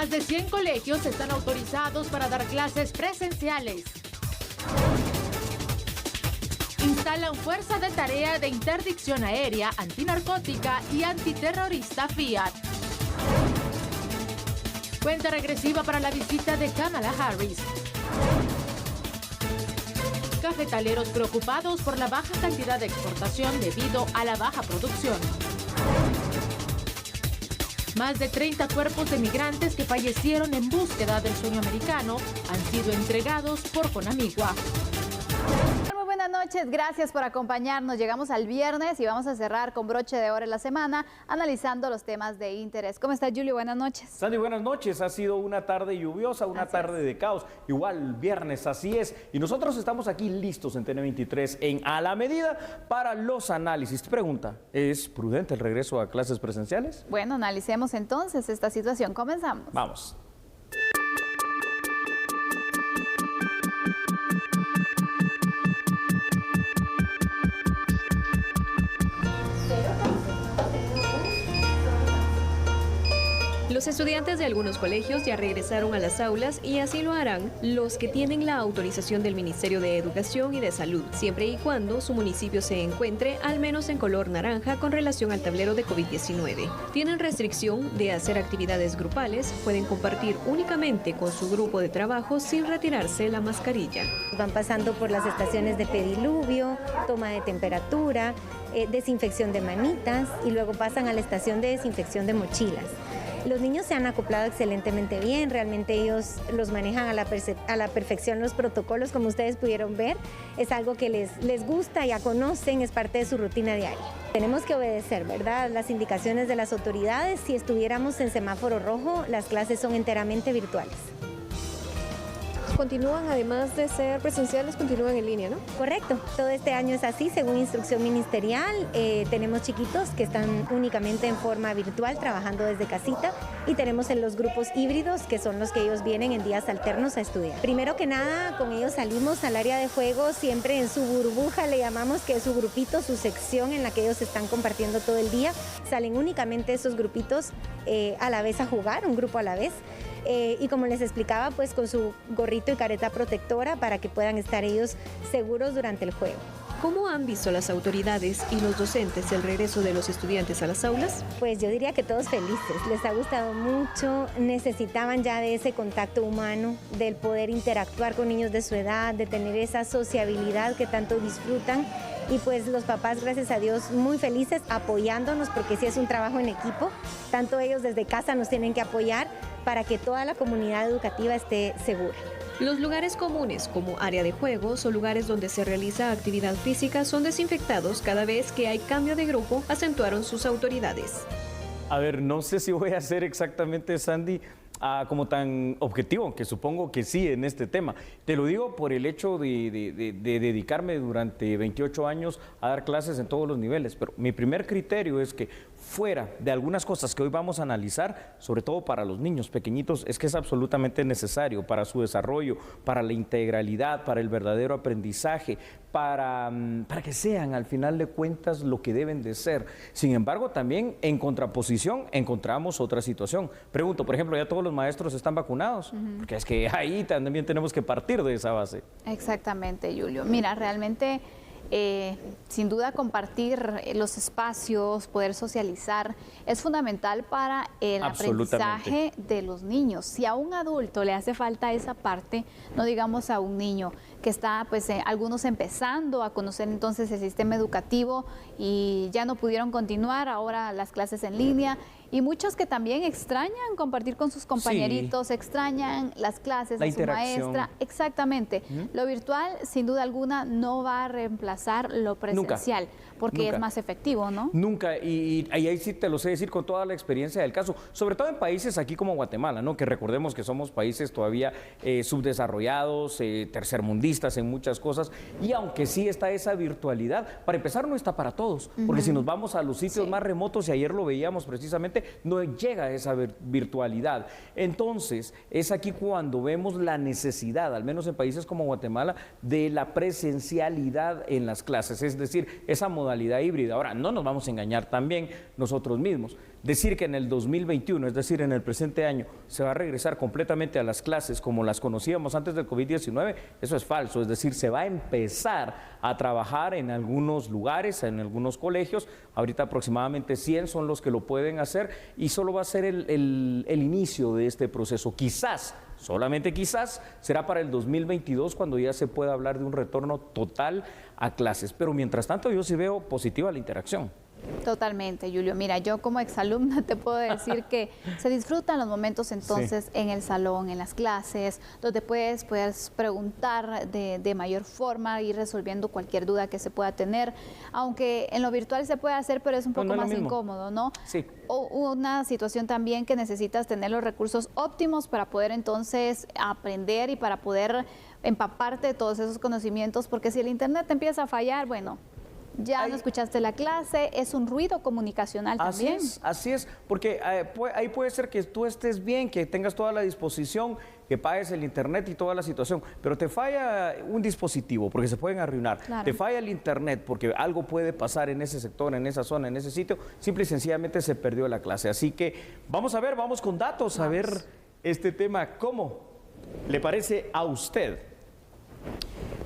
Más de 100 colegios están autorizados para dar clases presenciales. Instalan fuerza de tarea de interdicción aérea, antinarcótica y antiterrorista Fiat. Cuenta regresiva para la visita de Kamala Harris. Cafetaleros preocupados por la baja cantidad de exportación debido a la baja producción. Más de 30 cuerpos de migrantes que fallecieron en búsqueda del sueño americano han sido entregados por Conamigua. Muy buenas noches, gracias por acompañarnos. Llegamos al viernes y vamos a cerrar con broche de oro en la semana, analizando los temas de interés. ¿Cómo está, Julio? Buenas noches. Sandy, buenas noches. Ha sido una tarde lluviosa, una tarde de caos. Igual viernes, así es. Y nosotros estamos aquí listos en TN23 en A la Medida para los análisis. Pregunta, ¿es prudente el regreso a clases presenciales? Bueno, analicemos entonces esta situación. Comenzamos. Vamos. Los estudiantes de algunos colegios ya regresaron a las aulas y así lo harán los que tienen la autorización del Ministerio de Educación y de Salud, siempre y cuando su municipio se encuentre al menos en color naranja con relación al tablero de COVID-19. Tienen restricción de hacer actividades grupales, pueden compartir únicamente con su grupo de trabajo sin retirarse la mascarilla. Van pasando por las estaciones de pediluvio, toma de temperatura, desinfección de manitas y luego pasan a la estación de desinfección de mochilas. Los niños se han acoplado excelentemente bien, realmente ellos los manejan a la perfección los protocolos, como ustedes pudieron ver. Es algo que les gusta, ya conocen, es parte de su rutina diaria. Tenemos que obedecer, ¿verdad?, las indicaciones de las autoridades. Si estuviéramos en semáforo rojo, las clases son enteramente virtuales. Continúan, además de ser presenciales, continúan en línea, ¿no? Correcto, todo este año es así, según instrucción ministerial. Tenemos chiquitos que están únicamente en forma virtual, trabajando desde casita, y tenemos en los grupos híbridos, que son los que ellos vienen en días alternos a estudiar. Primero que nada, con ellos salimos al área de juego, siempre en su burbuja, le llamamos, que es su grupito, su sección en la que ellos están compartiendo todo el día. Salen únicamente esos grupitos a la vez a jugar, un grupo a la vez. Y como les explicaba, pues con su gorrito y careta protectora para que puedan estar ellos seguros durante el juego. ¿Cómo han visto las autoridades y los docentes el regreso de los estudiantes a las aulas? Pues yo diría que todos felices, les ha gustado mucho, necesitaban ya de ese contacto humano, del poder interactuar con niños de su edad, de tener esa sociabilidad que tanto disfrutan. Y pues los papás, gracias a Dios, muy felices, apoyándonos, porque sí es un trabajo en equipo. Tanto ellos desde casa nos tienen que apoyar para que toda la comunidad educativa esté segura. Los lugares comunes, como área de juegos o lugares donde se realiza actividad física, son desinfectados cada vez que hay cambio de grupo, acentuaron sus autoridades. A ver, no sé si voy a ser exactamente, Sandy, como tan objetivo, que supongo que sí en este tema. Te lo digo por el hecho de dedicarme durante 28 años a dar clases en todos los niveles, pero mi primer criterio es que fuera de algunas cosas que hoy vamos a analizar, sobre todo para los niños pequeñitos, es que es absolutamente necesario para su desarrollo, para la integralidad, para el verdadero aprendizaje, para que sean al final de cuentas lo que deben de ser. Sin embargo, también en contraposición encontramos otra situación. Pregunto, por ejemplo, ¿ya todos los maestros están vacunados? Porque es que ahí también tenemos que partir de esa base. Exactamente, Julio. Mira, realmente sin duda compartir los espacios, poder socializar, es fundamental para el aprendizaje de los niños. Si a un adulto le hace falta esa parte, no digamos a un niño que está, pues algunos empezando a conocer entonces el sistema educativo y ya no pudieron continuar, ahora las clases en línea, y muchos que también extrañan compartir con sus compañeritos, sí, extrañan las clases de su maestra. Exactamente. Lo virtual, sin duda alguna, no va a reemplazar lo presencial, porque es más efectivo, ¿no? Nunca, y ahí sí te lo sé decir con toda la experiencia del caso, sobre todo en países aquí como Guatemala, ¿no? Que recordemos que somos países todavía subdesarrollados, tercermundistas, deportistas, en muchas cosas, y aunque sí está esa virtualidad, para empezar no está para todos, porque si nos vamos a los sitios más remotos, y ayer lo veíamos precisamente, no llega esa virtualidad. Entonces, es aquí cuando vemos la necesidad, al menos en países como Guatemala, de la presencialidad en las clases, es decir, esa modalidad híbrida. Ahora, no nos vamos a engañar también nosotros mismos. Decir que en el 2021, es decir, en el presente año, se va a regresar completamente a las clases como las conocíamos antes del COVID-19, eso es falso. Es decir, se va a empezar a trabajar en algunos lugares, en algunos colegios. Ahorita aproximadamente 100 son los que lo pueden hacer y solo va a ser el inicio de este proceso. Quizás, solamente quizás, será para el 2022 cuando ya se pueda hablar de un retorno total a clases. Pero mientras tanto yo sí veo positiva la interacción. Totalmente, Julio. Mira, yo como exalumna te puedo decir que se disfrutan los momentos entonces en el salón, en las clases, donde puedes preguntar de mayor forma, ir resolviendo cualquier duda que se pueda tener, aunque en lo virtual se puede hacer, pero es un poco más incómodo, ¿no? Sí. O una situación también que necesitas tener los recursos óptimos para poder entonces aprender y para poder empaparte de todos esos conocimientos, porque si el internet te empieza a fallar, bueno, ya no escuchaste la clase, es un ruido comunicacional también. Así es, porque ahí puede ser que tú estés bien, que tengas toda la disposición, que pagues el internet y toda la situación, pero te falla un dispositivo porque se pueden arruinar, te falla el internet porque algo puede pasar en ese sector, en esa zona, en ese sitio, simple y sencillamente se perdió la clase. Así que vamos a ver, vamos con datos, a ver este tema, ¿cómo le parece a usted?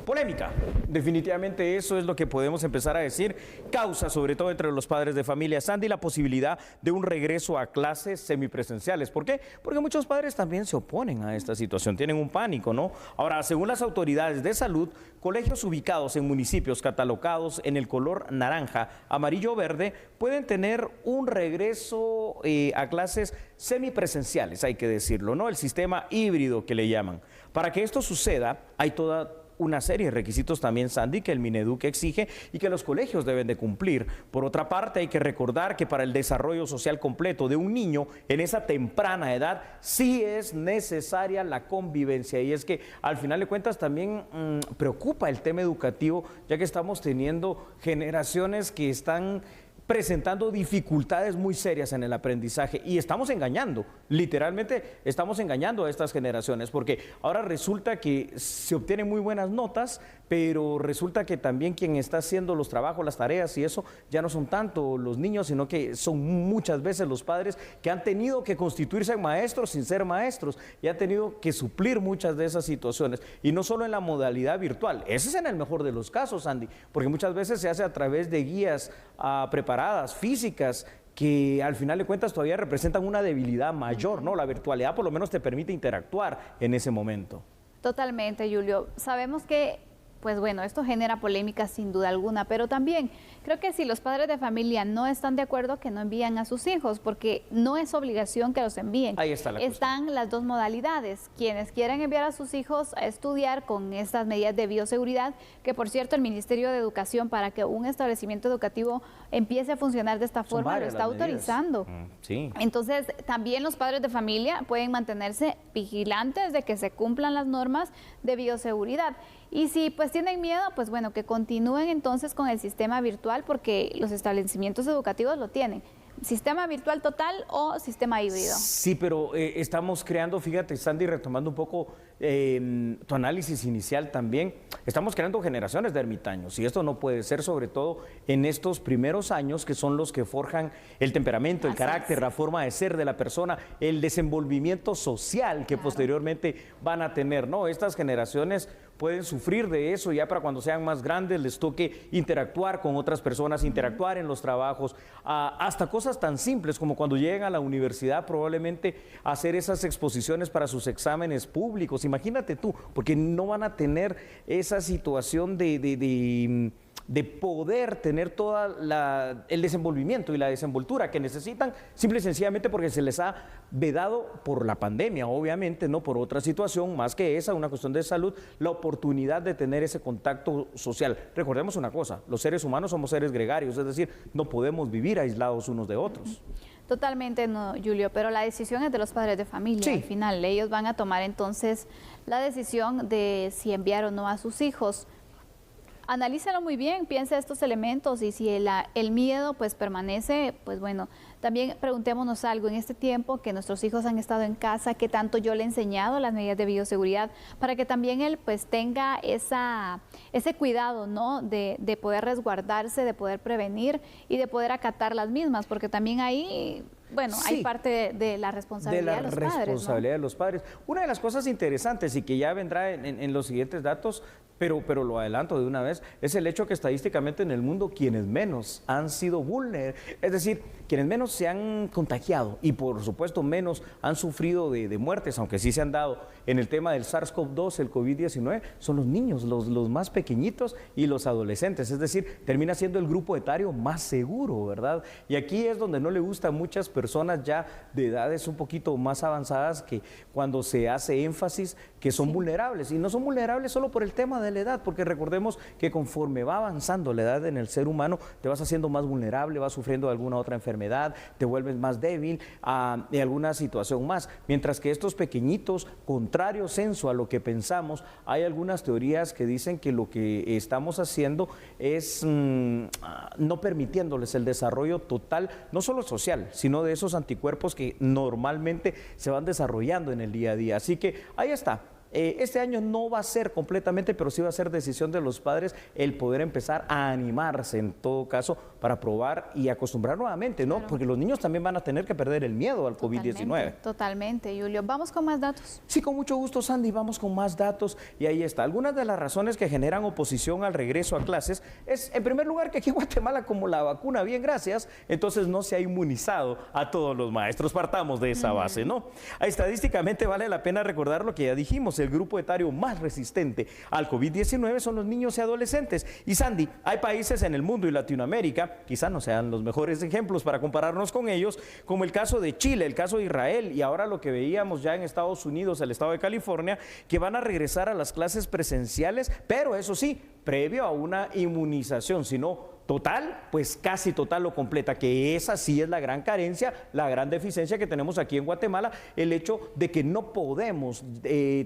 Polémica, definitivamente eso es lo que podemos empezar a decir, causa sobre todo entre los padres de familia, Sandy, la posibilidad de un regreso a clases semipresenciales. ¿Por qué? Porque muchos padres también se oponen a esta situación, tienen un pánico, ¿no? Ahora, según las autoridades de salud, colegios ubicados en municipios catalogados en el color naranja, amarillo o verde pueden tener un regreso a clases semipresenciales, hay que decirlo, ¿no? El sistema híbrido que le llaman. Para que esto suceda, hay toda una serie de requisitos también, Sandy, que el Mineduc exige y que los colegios deben de cumplir. Por otra parte, hay que recordar que para el desarrollo social completo de un niño en esa temprana edad, sí es necesaria la convivencia. Y es que al final de cuentas también preocupa el tema educativo, ya que estamos teniendo generaciones que están presentando dificultades muy serias en el aprendizaje y estamos engañando, literalmente estamos engañando a estas generaciones, porque ahora resulta que se obtienen muy buenas notas, pero resulta que también quien está haciendo los trabajos, las tareas y eso, ya no son tanto los niños, sino que son muchas veces los padres que han tenido que constituirse en maestros sin ser maestros y han tenido que suplir muchas de esas situaciones, y no solo en la modalidad virtual, ese es en el mejor de los casos, Andy, porque muchas veces se hace a través de guías preparadas, físicas, que al final de cuentas todavía representan una debilidad mayor, ¿no? La virtualidad por lo menos te permite interactuar en ese momento. Totalmente, Julio. Sabemos que, pues bueno, esto genera polémica sin duda alguna, pero también creo que si los padres de familia no están de acuerdo, que no envían a sus hijos, porque no es obligación que los envíen. Ahí está la cuestión. Están las dos modalidades. Quienes quieren enviar a sus hijos a estudiar con estas medidas de bioseguridad, que por cierto el Ministerio de Educación, para que un establecimiento educativo empiece a funcionar de esta forma, lo está autorizando. Sí. Entonces, también los padres de familia pueden mantenerse vigilantes de que se cumplan las normas de bioseguridad. Y si pues tienen miedo, pues bueno, que continúen entonces con el sistema virtual, porque los establecimientos educativos lo tienen. ¿Sistema virtual total o sistema híbrido? Sí, pero estamos creando, fíjate, Sandy, retomando un poco tu análisis inicial también, estamos creando generaciones de ermitaños y esto no puede ser, sobre todo en estos primeros años que son los que forjan el temperamento, el carácter, la forma de ser de la persona, el desenvolvimiento social que posteriormente van a tener, ¿no? Estas generaciones pueden sufrir de eso ya para cuando sean más grandes les toque interactuar con otras personas, interactuar en los trabajos, hasta cosas tan simples como cuando lleguen a la universidad probablemente hacer esas exposiciones para sus exámenes públicos. Imagínate tú, porque no van a tener esa situación de poder tener todo el desenvolvimiento y la desenvoltura que necesitan, simple y sencillamente porque se les ha vedado por la pandemia, obviamente, no por otra situación más que esa, una cuestión de salud, la oportunidad de tener ese contacto social. Recordemos una cosa, los seres humanos somos seres gregarios, es decir, no podemos vivir aislados unos de otros. Totalmente no, Julio, pero la decisión es de los padres de familia. Sí. Al final, ellos van a tomar entonces la decisión de si enviar o no a sus hijos. Analízalo muy bien, piensa estos elementos y si el miedo pues permanece, pues bueno, también preguntémonos algo en este tiempo que nuestros hijos han estado en casa, qué tanto yo le he enseñado las medidas de bioseguridad para que también él pues tenga ese cuidado, ¿no? De poder resguardarse, de poder prevenir y de poder acatar las mismas, porque también ahí... Bueno, sí, hay parte de la responsabilidad de los padres. Responsabilidad de los padres. Una de las cosas interesantes y que ya vendrá en los siguientes datos, pero lo adelanto de una vez, es el hecho que estadísticamente en el mundo quienes menos han sido vulnerables, es decir, quienes menos se han contagiado y por supuesto menos han sufrido de muertes, aunque sí se han dado en el tema del SARS-CoV-2, el COVID-19, son los niños, los más pequeñitos y los adolescentes, es decir, termina siendo el grupo etario más seguro, ¿verdad? Y aquí es donde no le gusta a muchas personas ya de edades un poquito más avanzadas que cuando se hace énfasis que son vulnerables, y no son vulnerables solo por el tema de la edad, porque recordemos que conforme va avanzando la edad en el ser humano, te vas haciendo más vulnerable, vas sufriendo alguna otra enfermedad, te vuelves más débil y alguna situación más, mientras que estos pequeñitos, contrario censo a lo que pensamos, hay algunas teorías que dicen que lo que estamos haciendo es no permitiéndoles el desarrollo total, no solo social, sino de esos anticuerpos que normalmente se van desarrollando en el día a día. Así que ahí está. Este año no va a ser completamente, pero sí va a ser decisión de los padres el poder empezar a animarse en todo caso para probar y acostumbrar nuevamente, ¿no? Claro. Porque los niños también van a tener que perder el miedo al COVID-19. Totalmente, Julio. ¿Vamos con más datos? Sí, con mucho gusto, Sandy, vamos con más datos y ahí está. Algunas de las razones que generan oposición al regreso a clases es, en primer lugar, que aquí en Guatemala, como la vacuna, bien gracias, entonces no se ha inmunizado a todos los maestros. Partamos de esa base, ¿no? Estadísticamente vale la pena recordar lo que ya dijimos, el grupo etario más resistente al COVID-19 son los niños y adolescentes. Y Sandy, hay países en el mundo y Latinoamérica, quizá no sean los mejores ejemplos para compararnos con ellos, como el caso de Chile, el caso de Israel y ahora lo que veíamos ya en Estados Unidos, el estado de California, que van a regresar a las clases presenciales, pero eso sí, previo a una inmunización, si no total, pues casi total o completa, que esa sí es la gran carencia, la gran deficiencia que tenemos aquí en Guatemala, el hecho de que no podemos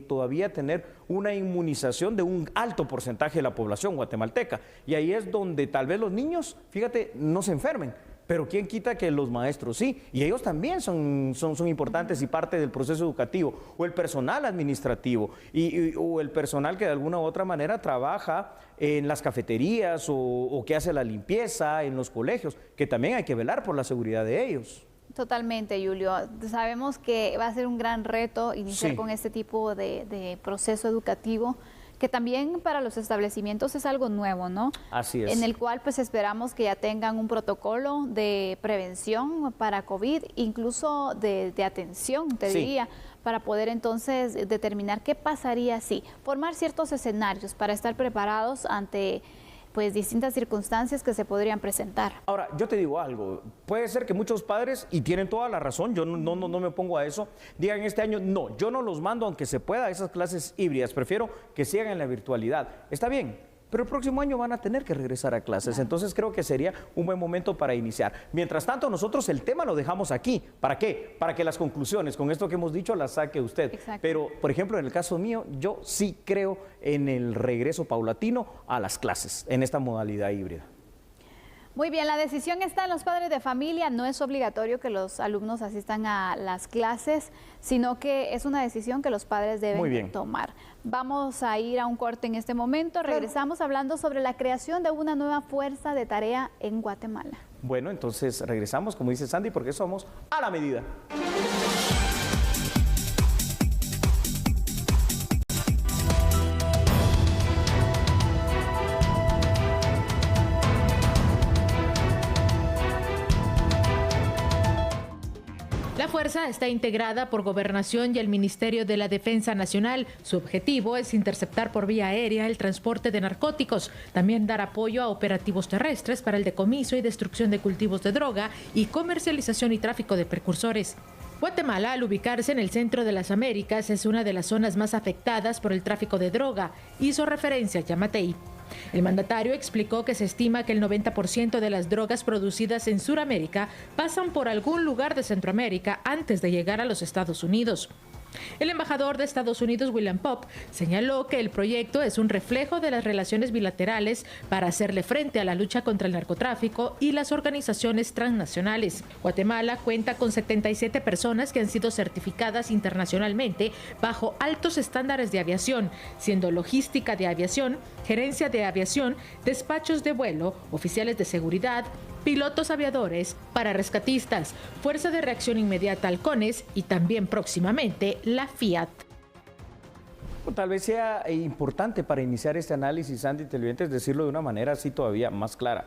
todavía tener una inmunización de un alto porcentaje de la población guatemalteca. Y ahí es donde tal vez los niños, fíjate, no se enfermen. Pero ¿quién quita que los maestros sí? Y ellos también son importantes y parte del proceso educativo, o el personal administrativo, o el personal que de alguna u otra manera trabaja en las cafeterías o que hace la limpieza en los colegios, que también hay que velar por la seguridad de ellos. Totalmente, Julio. Sabemos que va a ser un gran reto iniciar con este tipo de proceso educativo, que también para los establecimientos es algo nuevo, ¿no? Así es. En el cual pues esperamos que ya tengan un protocolo de prevención para COVID, incluso de atención, te diría, para poder entonces determinar qué pasaría si, formar ciertos escenarios para estar preparados ante pues distintas circunstancias que se podrían presentar. Ahora, yo te digo algo, puede ser que muchos padres, y tienen toda la razón, yo no me opongo a eso, digan este año, no, yo no los mando aunque se pueda a esas clases híbridas, prefiero que sigan en la virtualidad. Está bien, pero el próximo año van a tener que regresar a clases, entonces creo que sería un buen momento para iniciar. Mientras tanto, nosotros el tema lo dejamos aquí. ¿Para qué? Para que las conclusiones, con esto que hemos dicho, las saque usted. Exacto. Pero, por ejemplo, en el caso mío, yo sí creo en el regreso paulatino a las clases, en esta modalidad híbrida. Muy bien, la decisión está en los padres de familia, no es obligatorio que los alumnos asistan a las clases, sino que es una decisión que los padres deben tomar. Vamos a ir a un corte en este momento, regresamos hablando sobre la creación de una nueva fuerza de tarea en Guatemala. Bueno, entonces regresamos, como dice Sandy, porque somos a la medida. La fuerza está integrada por Gobernación y el Ministerio de la Defensa Nacional. Su objetivo es interceptar por vía aérea el transporte de narcóticos, también dar apoyo a operativos terrestres para el decomiso y destrucción de cultivos de droga y comercialización y tráfico de precursores. Guatemala, al ubicarse en el centro de las Américas, es una de las zonas más afectadas por el tráfico de droga, hizo referencia a Yamatei. El mandatario explicó que se estima que el 90% de las drogas producidas en Sudamérica pasan por algún lugar de Centroamérica antes de llegar a los Estados Unidos. El embajador de Estados Unidos, William Popp, señaló que el proyecto es un reflejo de las relaciones bilaterales para hacerle frente a la lucha contra el narcotráfico y las organizaciones transnacionales. Guatemala cuenta con 77 personas que han sido certificadas internacionalmente bajo altos estándares de aviación, siendo logística de aviación, gerencia de aviación, despachos de vuelo, oficiales de seguridad, pilotos aviadores, pararescatistas, Fuerza de Reacción Inmediata Halcones y también próximamente la Fiat. Tal vez sea importante para iniciar este análisis, Sandy, televidentes, decirlo de una manera así todavía más clara.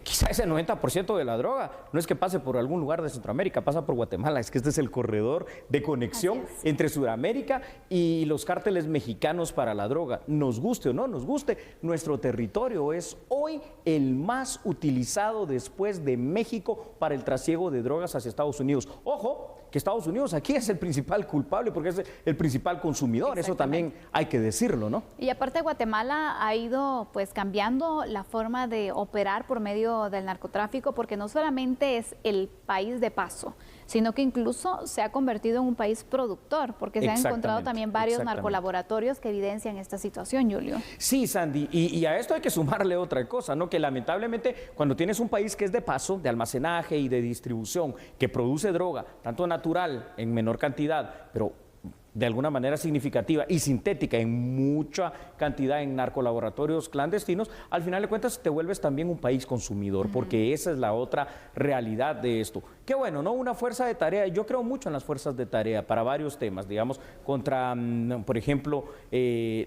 Quizá ese 90% de la droga no es que pase por algún lugar de Centroamérica, pasa por Guatemala. Es que este es el corredor de conexión entre Sudamérica y los cárteles mexicanos para la droga. Nos guste o no nos guste, nuestro territorio es hoy el más utilizado después de México para el trasiego de drogas hacia Estados Unidos. Ojo, que Estados Unidos aquí es el principal culpable porque es el principal consumidor, eso también hay que decirlo, ¿no? Y aparte Guatemala ha ido pues cambiando la forma de operar por medio del narcotráfico, porque no solamente es el país de paso, sino que incluso se ha convertido en un país productor, porque se han encontrado también varios narcolaboratorios que evidencian esta situación, Julio. Sí, Sandy, y a esto hay que sumarle otra cosa, ¿no? Que lamentablemente cuando tienes un país que es de paso, de almacenaje y de distribución, que produce droga, tanto natural en menor cantidad, pero de alguna manera significativa y sintética en mucha cantidad en narcolaboratorios clandestinos, al final de cuentas te vuelves también un país consumidor, porque esa es la otra realidad de esto. Qué bueno, ¿no? Una fuerza de tarea, yo creo mucho en las fuerzas de tarea para varios temas, digamos, contra, por ejemplo,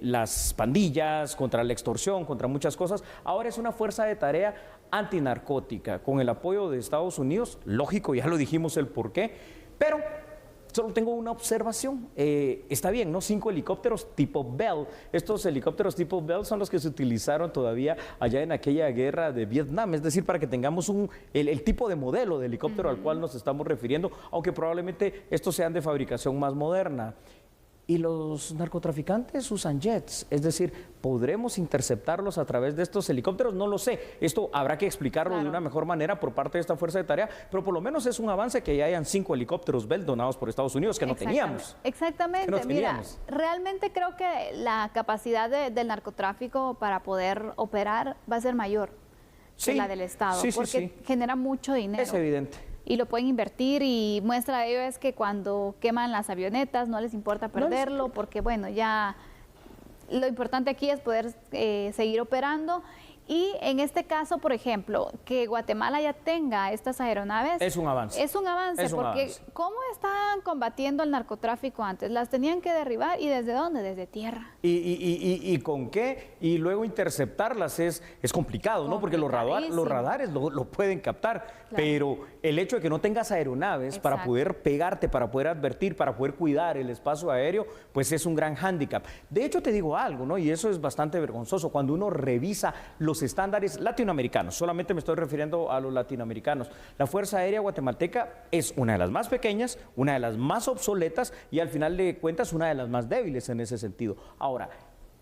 las pandillas, contra la extorsión, contra muchas cosas. Ahora es una fuerza de tarea antinarcótica, con el apoyo de Estados Unidos, lógico, ya lo dijimos el porqué, pero solo tengo una observación. Está bien, ¿no? 5 helicópteros tipo Bell. Estos helicópteros tipo Bell son los que se utilizaron todavía allá en aquella guerra de Vietnam. Es decir, para que tengamos el tipo de modelo de helicóptero al cual nos estamos refiriendo, aunque probablemente estos sean de fabricación más moderna. Y los narcotraficantes usan jets, es decir, ¿podremos interceptarlos a través de estos helicópteros? No lo sé, esto habrá que explicarlo de una mejor manera por parte de esta fuerza de tarea, pero por lo menos es un avance que ya hayan 5 helicópteros Bell donados por Estados Unidos, que no teníamos. Exactamente, mira, realmente creo que la capacidad del narcotráfico para poder operar va a ser mayor que la del Estado, porque genera mucho dinero. Es evidente. Y lo pueden invertir, y muestra de ello es que cuando queman las avionetas no les importa perderlo, porque bueno, ya lo importante aquí es poder seguir operando. Y en este caso, por ejemplo, que Guatemala ya tenga estas aeronaves... Es un avance. Es un avance, porque ¿cómo estaban combatiendo el narcotráfico antes? Las tenían que derribar, ¿y desde dónde? Desde tierra. ¿Y con qué? Y luego interceptarlas es complicado, ¿no? Porque los radares lo pueden captar, pero el hecho de que no tengas aeronaves para poder pegarte, para poder advertir, para poder cuidar el espacio aéreo, pues es un gran hándicap. De hecho, te digo algo, ¿no? Y eso es bastante vergonzoso. Cuando uno revisa los estándares latinoamericanos, solamente me estoy refiriendo a los latinoamericanos, la Fuerza Aérea Guatemalteca es una de las más pequeñas, una de las más obsoletas y al final de cuentas una de las más débiles en ese sentido. Ahora,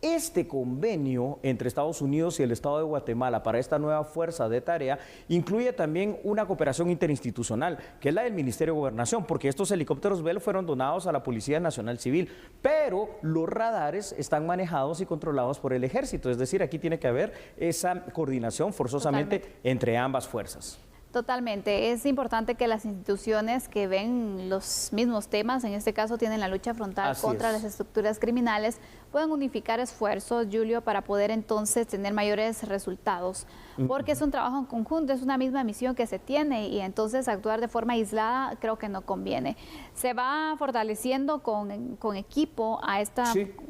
este convenio entre Estados Unidos y el Estado de Guatemala para esta nueva fuerza de tarea incluye también una cooperación interinstitucional, que es la del Ministerio de Gobernación, porque estos helicópteros Bell fueron donados a la Policía Nacional Civil, pero los radares están manejados y controlados por el Ejército, es decir, aquí tiene que haber esa coordinación forzosamente entre ambas fuerzas. Totalmente. Es importante que las instituciones que ven los mismos temas, en este caso tienen la lucha frontal contra las estructuras criminales, puedan unificar esfuerzos, Julio, para poder entonces tener mayores resultados. Porque es un trabajo en conjunto, es una misma misión que se tiene, y entonces actuar de forma aislada creo que no conviene. Se va fortaleciendo con equipo a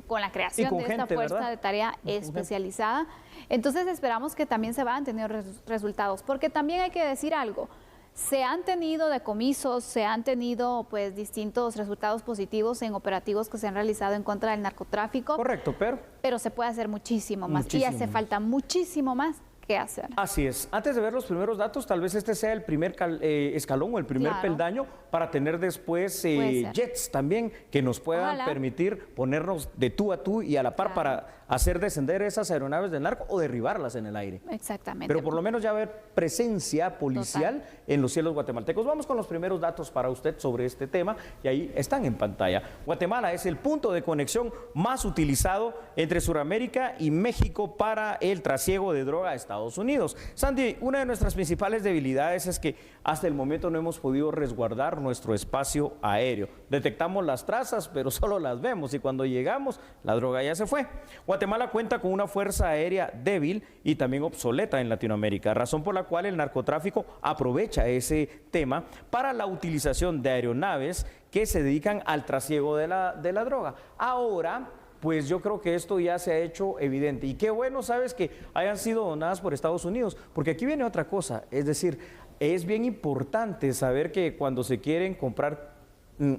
con la creación de esta fuerza de tarea especializada. Entonces esperamos que también se van a tener resultados, porque también hay que decir algo, se han tenido decomisos, se han tenido pues distintos resultados positivos en operativos que se han realizado en contra del narcotráfico. Correcto, pero se puede hacer muchísimo más y hace falta muchísimo más qué hacer. Así es. Antes de ver los primeros datos, tal vez este sea el primer escalón o el primer peldaño para tener después jets también que nos puedan permitir ponernos de tú a tú y a la par para hacer descender esas aeronaves del narco o derribarlas en el aire. Exactamente. Pero por lo menos ya haber presencia policial en los cielos guatemaltecos. Vamos con los primeros datos para usted sobre este tema y ahí están en pantalla. Guatemala es el punto de conexión más utilizado entre Sudamérica y México para el trasiego de droga a Estados Unidos. Sandy, una de nuestras principales debilidades es que hasta el momento no hemos podido resguardar nuestro espacio aéreo. Detectamos las trazas, pero solo las vemos y cuando llegamos, la droga ya se fue. Guatemala cuenta con una fuerza aérea débil y también obsoleta en Latinoamérica, razón por la cual el narcotráfico aprovecha ese tema para la utilización de aeronaves que se dedican al trasiego de la droga. Ahora, pues yo creo que esto ya se ha hecho evidente. Y qué bueno, sabes, que hayan sido donadas por Estados Unidos, porque aquí viene otra cosa, es decir, es bien importante saber que cuando se quieren comprar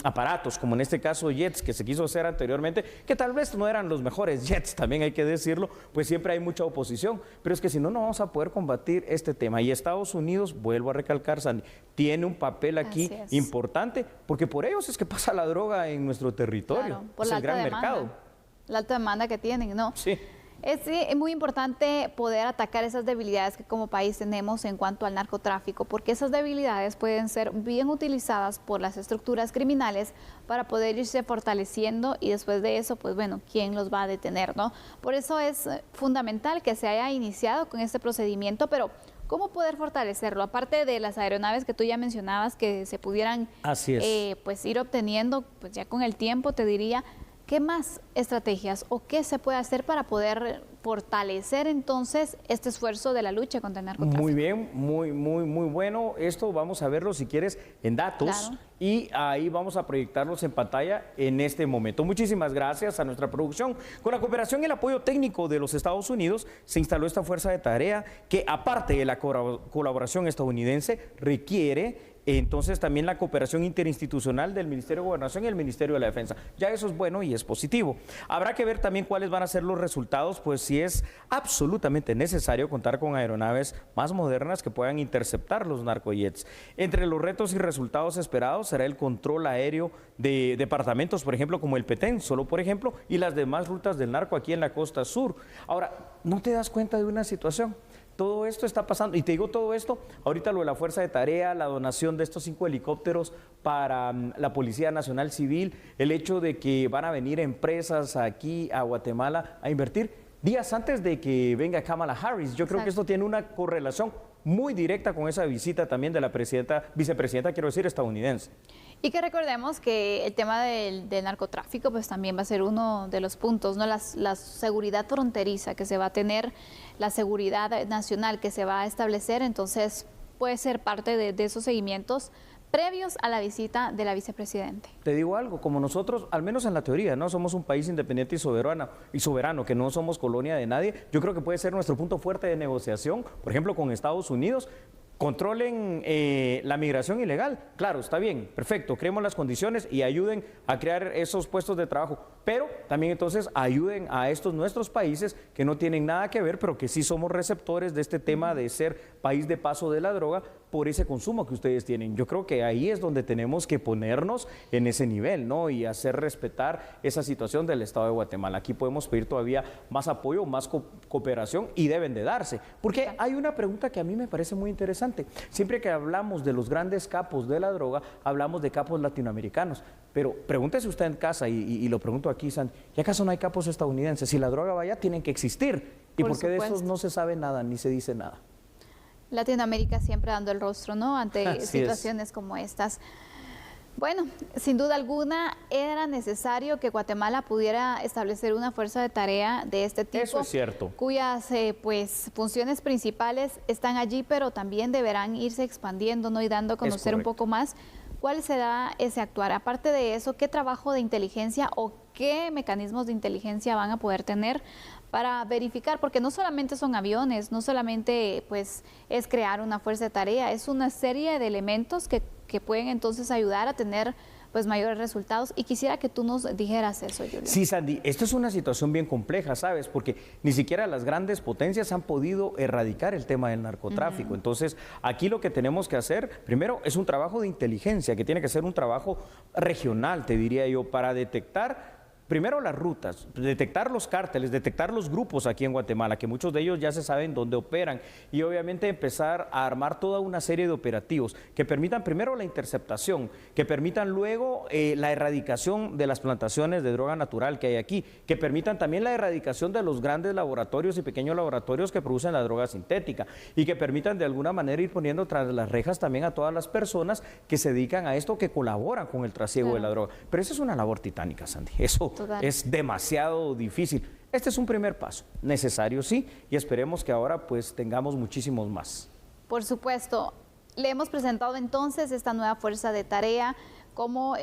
aparatos, como en este caso jets que se quiso hacer anteriormente, que tal vez no eran los mejores jets, también hay que decirlo, pues siempre hay mucha oposición, pero es que si no, no vamos a poder combatir este tema. Y Estados Unidos, vuelvo a recalcar, Sandy, tiene un papel aquí importante, porque por ellos es que pasa la droga en nuestro territorio, por es el gran mercado. La alta demanda que tienen, ¿no? Sí. Es muy importante poder atacar esas debilidades que como país tenemos en cuanto al narcotráfico, porque esas debilidades pueden ser bien utilizadas por las estructuras criminales para poder irse fortaleciendo y después de eso, pues bueno, ¿quién los va a detener, no? Por eso es fundamental que se haya iniciado con este procedimiento, pero ¿cómo poder fortalecerlo? Aparte de las aeronaves que tú ya mencionabas que se pudieran pues ir obteniendo, pues ya con el tiempo te diría, ¿qué más estrategias o qué se puede hacer para poder fortalecer entonces este esfuerzo de la lucha contra el narcotráfico? Muy bien, muy bueno. Esto vamos a verlo si quieres en datos y ahí vamos a proyectarlos en pantalla en este momento. Muchísimas gracias a nuestra producción. Con la cooperación y el apoyo técnico de los Estados Unidos se instaló esta fuerza de tarea que, aparte de la colaboración estadounidense, requiere entonces también la cooperación interinstitucional del Ministerio de Gobernación y el Ministerio de la Defensa. Ya eso es bueno y es positivo. Habrá que ver también cuáles van a ser los resultados, pues si es absolutamente necesario contar con aeronaves más modernas que puedan interceptar los narcojets. Entre los retos y resultados esperados será el control aéreo de departamentos, por ejemplo, como el Petén, solo por ejemplo, y las demás rutas del narco aquí en la costa sur. Ahora, ¿no te das cuenta de una situación? Todo esto está pasando, y te digo todo esto, ahorita lo de la fuerza de tarea, la donación de estos 5 helicópteros para la Policía Nacional Civil, el hecho de que van a venir empresas aquí a Guatemala a invertir días antes de que venga Kamala Harris. Yo creo que esto tiene una correlación muy directa con esa visita también de la vicepresidenta, quiero decir, estadounidense. Y que recordemos que el tema del narcotráfico pues también va a ser uno de los puntos, ¿no? La seguridad fronteriza que se va a tener, la seguridad nacional que se va a establecer, entonces puede ser parte de esos seguimientos previos a la visita de la vicepresidenta. Te digo algo, como nosotros, al menos en la teoría, no somos un país independiente y soberano, que no somos colonia de nadie, yo creo que puede ser nuestro punto fuerte de negociación, por ejemplo, con Estados Unidos. Controlen la migración ilegal, claro, está bien, perfecto, creemos las condiciones y ayuden a crear esos puestos de trabajo, pero también entonces ayuden a estos nuestros países que no tienen nada que ver, pero que sí somos receptores de este tema de ser país de paso de la droga por ese consumo que ustedes tienen. Yo creo que ahí es donde tenemos que ponernos en ese nivel, ¿no? Y hacer respetar esa situación del Estado de Guatemala. Aquí podemos pedir todavía más apoyo, más cooperación y deben de darse. Porque hay una pregunta que a mí me parece muy interesante. Siempre que hablamos de los grandes capos de la droga, hablamos de capos latinoamericanos. Pero pregúntese usted en casa, y lo pregunto aquí, Sandy, ¿y acaso no hay capos estadounidenses? Si la droga va allá, tienen que existir. ¿Y por qué de esos no se sabe nada, ni se dice nada? Latinoamérica siempre dando el rostro, ¿no? Ante situaciones como estas. Bueno, sin duda alguna era necesario que Guatemala pudiera establecer una fuerza de tarea de este tipo. Eso es cierto. Cuyas pues funciones principales están allí, pero también deberán irse expandiendo, ¿no? Y dando a conocer un poco más cuál será ese actuar. Aparte de eso, ¿qué trabajo de inteligencia o qué mecanismos de inteligencia van a poder tener para verificar? Porque no solamente son aviones, no solamente pues es crear una fuerza de tarea, es una serie de elementos que pueden entonces ayudar a tener pues mayores resultados. Y quisiera que tú nos dijeras eso, Julio. Sí, Sandy, esto es una situación bien compleja, ¿sabes? Porque ni siquiera las grandes potencias han podido erradicar el tema del narcotráfico. Entonces, aquí lo que tenemos que hacer, primero, es un trabajo de inteligencia, que tiene que ser un trabajo regional, te diría yo, para detectar primero las rutas, detectar los cárteles, detectar los grupos aquí en Guatemala, que muchos de ellos ya se saben dónde operan, y obviamente empezar a armar toda una serie de operativos que permitan primero la interceptación, que permitan luego la erradicación de las plantaciones de droga natural que hay aquí, que permitan también la erradicación de los grandes laboratorios y pequeños laboratorios que producen la droga sintética, y que permitan de alguna manera ir poniendo tras las rejas también a todas las personas que se dedican a esto, que colaboran con el trasiego de la droga. Pero esa es una labor titánica, Sandy. Eso es demasiado difícil. Este es un primer paso, necesario sí, y esperemos que ahora pues tengamos muchísimos más. Por supuesto, le hemos presentado entonces esta nueva fuerza de tarea, cómo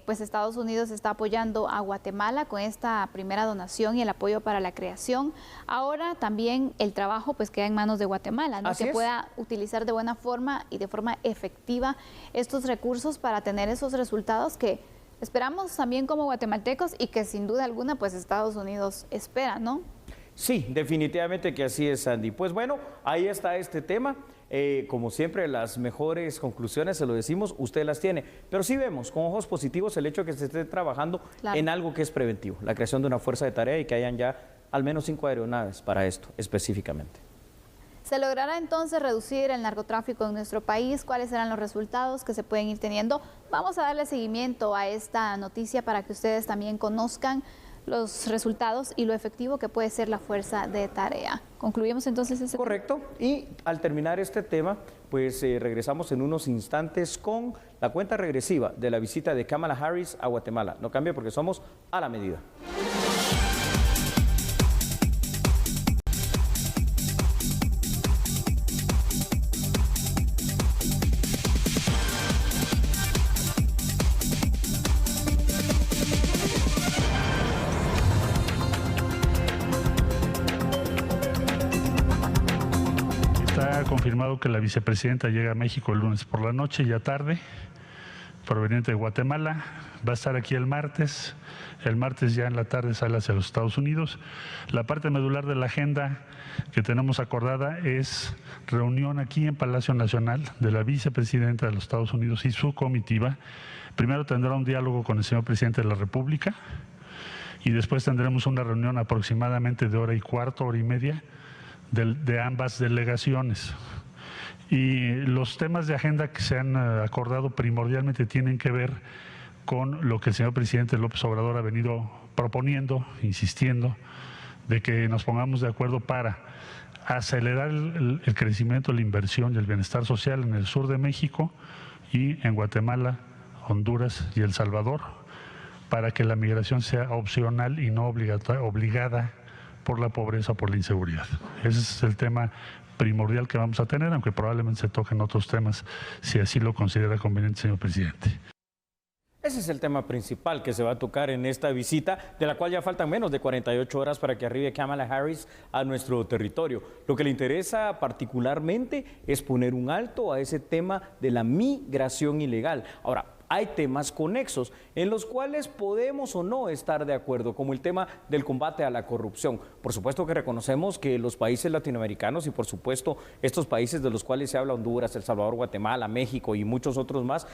pues Estados Unidos está apoyando a Guatemala con esta primera donación y el apoyo para la creación. Ahora también el trabajo pues queda en manos de Guatemala, ¿no? Que pueda utilizar de buena forma y de forma efectiva estos recursos para tener esos resultados que esperamos también como guatemaltecos y que sin duda alguna pues Estados Unidos espera, ¿no? Sí, definitivamente que así es, Sandy. Pues bueno, ahí está este tema. Como siempre, las mejores conclusiones, se lo decimos, usted las tiene. Pero sí vemos con ojos positivos el hecho de que se esté trabajando en algo que es preventivo, la creación de una fuerza de tarea y que hayan ya al menos 5 aeronaves para esto específicamente. ¿Se logrará entonces reducir el narcotráfico en nuestro país? ¿Cuáles serán los resultados que se pueden ir teniendo? Vamos a darle seguimiento a esta noticia para que ustedes también conozcan los resultados y lo efectivo que puede ser la fuerza de tarea. ¿Concluimos entonces ese tema? Correcto. Y al terminar este tema, pues regresamos en unos instantes con la cuenta regresiva de la visita de Kamala Harris a Guatemala. No cambie porque somos a la medida. Confirmado que la vicepresidenta llega a México el lunes por la noche, ya tarde, proveniente de Guatemala. Va a estar aquí el martes ya en la tarde sale hacia los Estados Unidos. La parte medular de la agenda que tenemos acordada es reunión aquí en Palacio Nacional de la vicepresidenta de los Estados Unidos y su comitiva. Primero tendrá un diálogo con el señor presidente de la República y después tendremos una reunión aproximadamente de hora y cuarto, hora y media, de ambas delegaciones. Y los temas de agenda que se han acordado primordialmente tienen que ver con lo que el señor presidente López Obrador ha venido proponiendo, insistiendo, de que nos pongamos de acuerdo para acelerar el crecimiento, la inversión y el bienestar social en el sur de México y en Guatemala, Honduras y El Salvador, para que la migración sea opcional y no obligada por la pobreza o por la inseguridad. Ese es el tema primordial que vamos a tener, aunque probablemente se toquen otros temas si así lo considera conveniente, señor presidente. Ese es el tema principal que se va a tocar en esta visita, de la cual ya faltan menos de 48 horas para que arribe Kamala Harris a nuestro territorio. Lo que le interesa particularmente es poner un alto a ese tema de la migración ilegal. Ahora, hay temas conexos en los cuales podemos o no estar de acuerdo, como el tema del combate a la corrupción. Por supuesto que reconocemos que los países latinoamericanos y por supuesto estos países de los cuales se habla, Honduras, El Salvador, Guatemala, México y muchos otros más,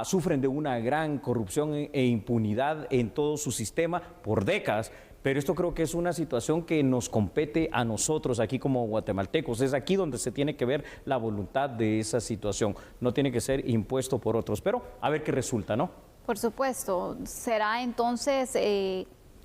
sufren de una gran corrupción e impunidad en todo su sistema por décadas. Pero esto creo que es una situación que nos compete a nosotros aquí como guatemaltecos. Es aquí donde se tiene que ver la voluntad de esa situación. No tiene que ser impuesto por otros, pero a ver qué resulta, ¿no? Por supuesto. ¿Será entonces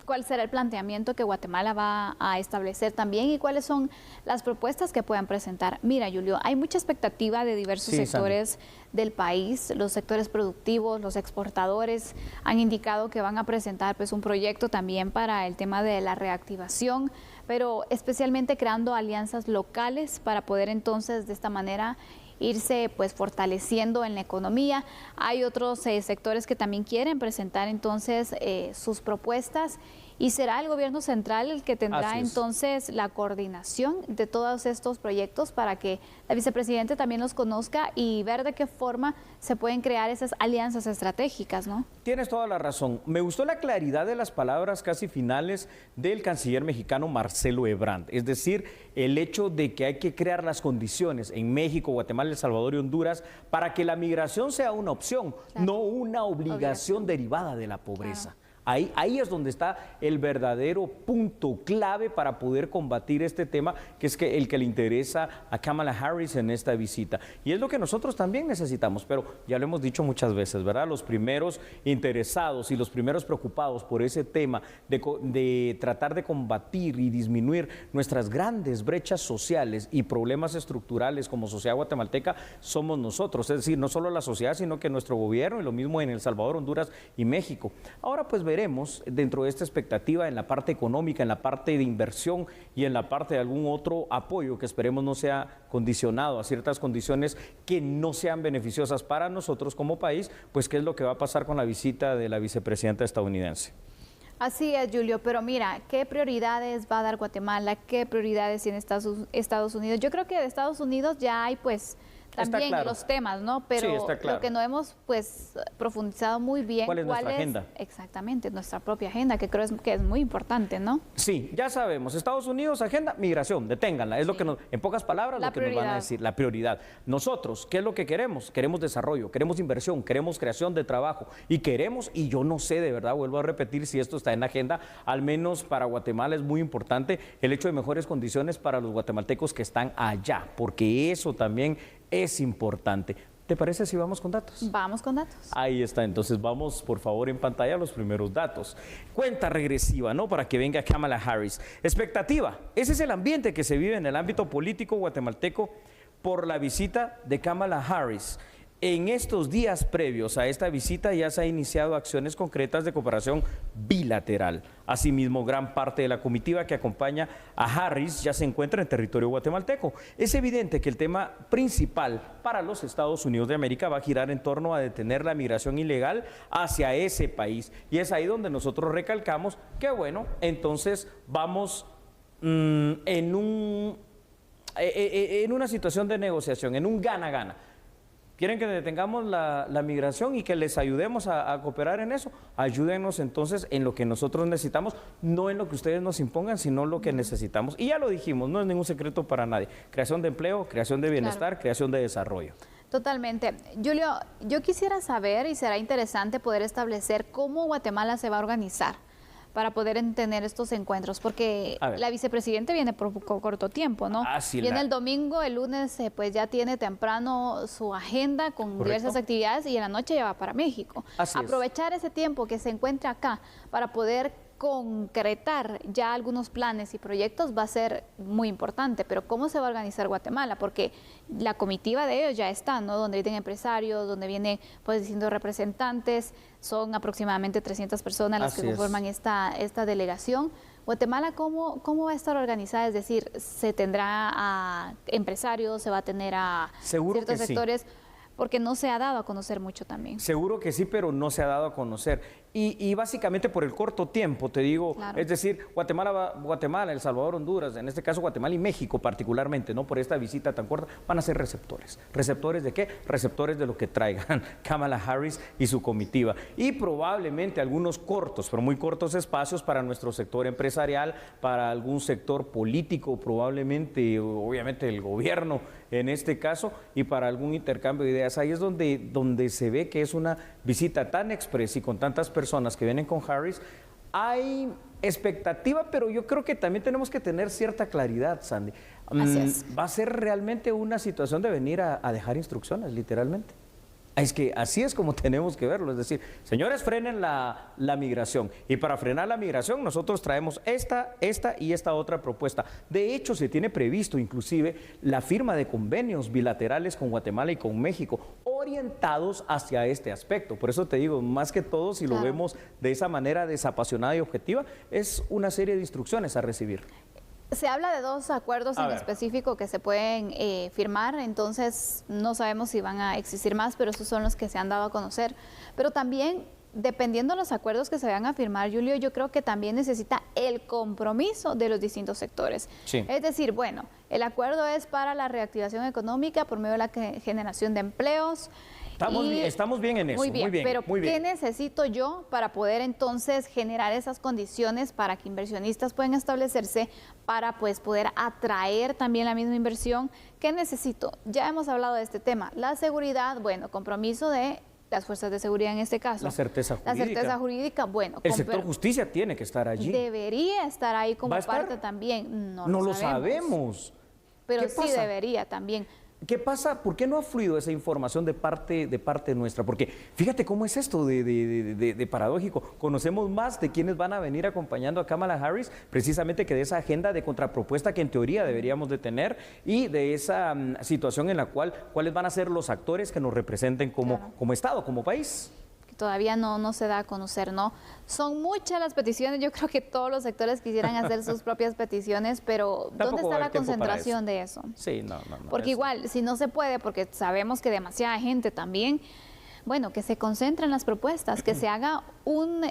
cuál será el planteamiento que Guatemala va a establecer también y cuáles son las propuestas que puedan presentar? Mira, Julio, hay mucha expectativa de diversos sectores del país, los sectores productivos, los exportadores han indicado que van a presentar pues un proyecto también para el tema de la reactivación, pero especialmente creando alianzas locales para poder entonces de esta manera irse pues fortaleciendo en la economía. Hay otros sectores que también quieren presentar entonces sus propuestas y será el gobierno central el que tendrá entonces la coordinación de todos estos proyectos para que la vicepresidenta también los conozca y ver de qué forma se pueden crear esas alianzas estratégicas, ¿no? Tienes toda la razón. Me gustó la claridad de las palabras casi finales del canciller mexicano Marcelo Ebrard, es decir, el hecho de que hay que crear las condiciones en México, Guatemala, El Salvador y Honduras para que la migración sea una opción, no una obligación derivada de la pobreza. Ahí es donde está el verdadero punto clave para poder combatir este tema, que es el que le interesa a Kamala Harris en esta visita. Y es lo que nosotros también necesitamos, pero ya lo hemos dicho muchas veces, ¿verdad? Los primeros interesados y los primeros preocupados por ese tema de tratar de combatir y disminuir nuestras grandes brechas sociales y problemas estructurales como sociedad guatemalteca somos nosotros, es decir, no solo la sociedad, sino que nuestro gobierno, y lo mismo en El Salvador, Honduras y México. Ahora pues veremos dentro de esta expectativa en la parte económica, en la parte de inversión y en la parte de algún otro apoyo que esperemos no sea condicionado a ciertas condiciones que no sean beneficiosas para nosotros como país, pues qué es lo que va a pasar con la visita de la vicepresidenta estadounidense. Así es, Julio, pero mira, ¿qué prioridades va a dar Guatemala? ¿Qué prioridades tiene Estados Unidos? Yo creo que de Estados Unidos ya hay pues también los temas, ¿no? Pero lo que no hemos pues profundizado muy bien. ¿Cuál es nuestra agenda? Exactamente, nuestra propia agenda, que creo que es muy importante, ¿no? Sí, ya sabemos, Estados Unidos, agenda, migración, deténganla, es lo que nos, en pocas palabras, lo que nos van a decir, la prioridad. Nosotros, ¿qué es lo que queremos? Queremos desarrollo, queremos inversión, queremos creación de trabajo y queremos, y yo no sé de verdad, vuelvo a repetir si esto está en la agenda, al menos para Guatemala es muy importante el hecho de mejores condiciones para los guatemaltecos que están allá, porque eso también es importante. ¿Te parece si vamos con datos? Vamos con datos. Ahí está, entonces vamos por favor en pantalla los primeros datos. Cuenta regresiva, ¿no? Para que venga Kamala Harris. Expectativa, ese es el ambiente que se vive en el ámbito político guatemalteco por la visita de Kamala Harris. En estos días previos a esta visita ya se han iniciado acciones concretas de cooperación bilateral. Asimismo, gran parte de la comitiva que acompaña a Harris ya se encuentra en territorio guatemalteco. Es evidente que el tema principal para los Estados Unidos de América va a girar en torno a detener la migración ilegal hacia ese país. Y es ahí donde nosotros recalcamos que, bueno, entonces vamos en una situación de negociación, en un gana-gana. ¿Quieren que detengamos la migración y que les ayudemos a cooperar en eso? Ayúdenos entonces en lo que nosotros necesitamos, no en lo que ustedes nos impongan, sino lo que necesitamos. Y ya lo dijimos, no es ningún secreto para nadie. Creación de empleo, creación de bienestar, creación de desarrollo. Totalmente. Julio, yo quisiera saber, y será interesante poder establecer cómo Guatemala se va a organizar para poder tener estos encuentros, porque la vicepresidenta viene por corto tiempo, ¿no? Viene el domingo, el lunes pues ya tiene temprano su agenda con diversas actividades y en la noche ya va para México. Aprovechar ese tiempo que se encuentra acá para poder concretar ya algunos planes y proyectos va a ser muy importante, pero ¿cómo se va a organizar Guatemala? Porque la comitiva de ellos ya está, ¿no? Donde vienen empresarios, donde vienen pues distintos representantes, son aproximadamente 300 personas las que conforman esta delegación. Guatemala, ¿cómo va a estar organizada? Es decir, ¿se tendrá a empresarios, se va a tener a ciertos sectores? Porque no se ha dado a conocer mucho también. Seguro que sí, pero no se ha dado a conocer. Y básicamente por el corto tiempo, te digo, es decir, Guatemala, El Salvador, Honduras, en este caso Guatemala y México particularmente, ¿no? Por esta visita tan corta, van a ser receptores. ¿Receptores de qué? Receptores de lo que traigan Kamala Harris y su comitiva. Y probablemente algunos cortos, pero muy cortos espacios para nuestro sector empresarial, para algún sector político, probablemente, obviamente el gobierno en este caso, y para algún intercambio de ideas. Ahí es donde se ve que es una visita tan expresa y con tantas personas que vienen con Harris. Hay expectativa, pero yo creo que también tenemos que tener cierta claridad, Sandy. Va a ser realmente una situación de venir a dejar instrucciones, literalmente. Es que así es como tenemos que verlo, es decir, señores, frenen la migración, y para frenar la migración nosotros traemos esta y esta otra propuesta. De hecho, se tiene previsto inclusive la firma de convenios bilaterales con Guatemala y con México, orientados hacia este aspecto. Por eso te digo, más que todo, si lo vemos de esa manera desapasionada y objetiva, es una serie de instrucciones a recibir. Se habla de 2 acuerdos en específico que se pueden firmar, entonces no sabemos si van a existir más, pero esos son los que se han dado a conocer. Pero también dependiendo de los acuerdos que se vayan a firmar, Julio, yo creo que también necesita el compromiso de los distintos sectores. Sí. Es decir, bueno, el acuerdo es para la reactivación económica por medio de la generación de empleos. Estamos bien en eso. Muy bien, pero muy bien. ¿qué necesito yo para poder entonces generar esas condiciones para que inversionistas puedan establecerse, para pues poder atraer también la misma inversión? ¿Qué necesito? Ya hemos hablado de este tema. La seguridad, bueno, compromiso de las fuerzas de seguridad en este caso. La certeza jurídica. La certeza jurídica, bueno. El sector justicia tiene que estar allí. Debería estar ahí como parte también. No lo sabemos. Pero sí debería también. ¿Qué pasa? ¿Por qué no ha fluido esa información de parte nuestra? Porque fíjate cómo es esto de paradójico. Conocemos más de quienes van a venir acompañando a Kamala Harris, precisamente que de esa agenda de contrapropuesta que en teoría deberíamos de tener y de esa situación en la cual, cuáles van a ser los actores que nos representen como Estado, como país. Todavía no se da a conocer, ¿no? Son muchas las peticiones, yo creo que todos los sectores quisieran hacer sus propias peticiones, pero ¿dónde está la concentración de eso? Sí, no. Porque igual, si no se puede, porque sabemos que demasiada gente también, bueno, que se concentre en las propuestas, que se haga un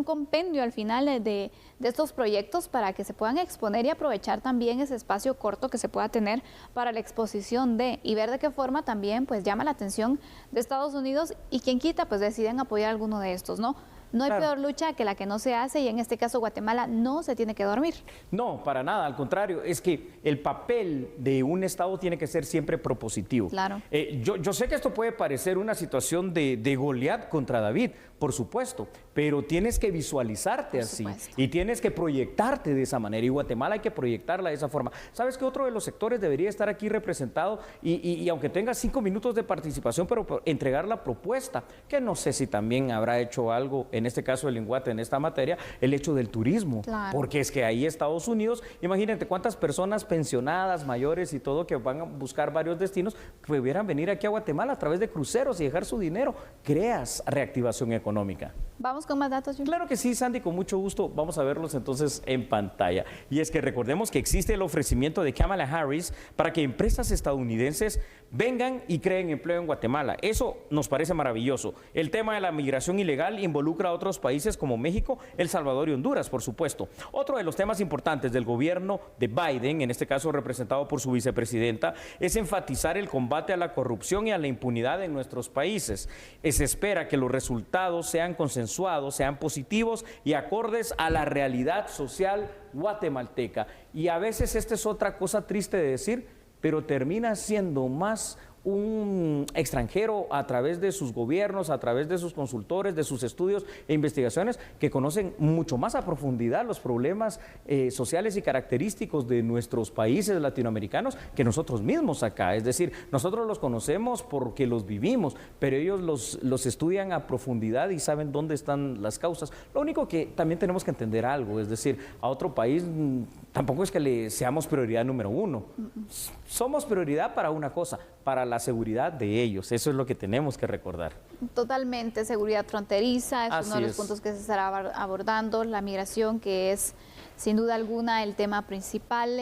compendio al final de estos proyectos para que se puedan exponer y aprovechar también ese espacio corto que se pueda tener para la exposición y ver de qué forma también pues llama la atención de Estados Unidos y quien quita pues deciden apoyar alguno de estos, ¿no? No hay peor lucha que la que no se hace y en este caso Guatemala no se tiene que dormir. No, para nada, al contrario, es que el papel de un Estado tiene que ser siempre propositivo. Claro. Yo sé que esto puede parecer una situación de Goliat contra David, por supuesto, pero tienes que visualizarte así y tienes que proyectarte de esa manera y Guatemala hay que proyectarla de esa forma. ¿Sabes qué otro de los sectores debería estar aquí representado y aunque tenga 5 minutos de participación, pero entregar la propuesta, que no sé si también habrá hecho algo en este caso el Linguate en esta materia, el hecho del turismo, porque es que ahí Estados Unidos, imagínate cuántas personas pensionadas, mayores y todo que van a buscar varios destinos, pudieran venir aquí a Guatemala a través de cruceros y dejar su dinero, creas reactivación económica. Vamos con más datos, Julio. Claro que sí, Sandy, con mucho gusto. Vamos a verlos entonces en pantalla. Y es que recordemos que existe el ofrecimiento de Kamala Harris para que empresas estadounidenses vengan y creen empleo en Guatemala. Eso nos parece maravilloso. El tema de la migración ilegal involucra a otros países como México, El Salvador y Honduras, por supuesto. Otro de los temas importantes del gobierno de Biden, en este caso representado por su vicepresidenta, es enfatizar el combate a la corrupción y a la impunidad en nuestros países. Se espera que los resultados sean consensuados, sean positivos y acordes a la realidad social guatemalteca. Y a veces esta es otra cosa triste de decir, pero termina siendo más un extranjero a través de sus gobiernos, a través de sus consultores, de sus estudios e investigaciones que conocen mucho más a profundidad los problemas sociales y característicos de nuestros países latinoamericanos que nosotros mismos acá. Es decir, nosotros los conocemos porque los vivimos, pero ellos los estudian a profundidad y saben dónde están las causas. Lo único que también tenemos que entender algo, es decir, a otro país tampoco es que le seamos prioridad número uno. Somos prioridad para una cosa, para la seguridad de ellos. Eso es lo que tenemos que recordar. Totalmente, seguridad fronteriza es uno de los puntos que se estará abordando, la migración, que es sin duda alguna el tema principal.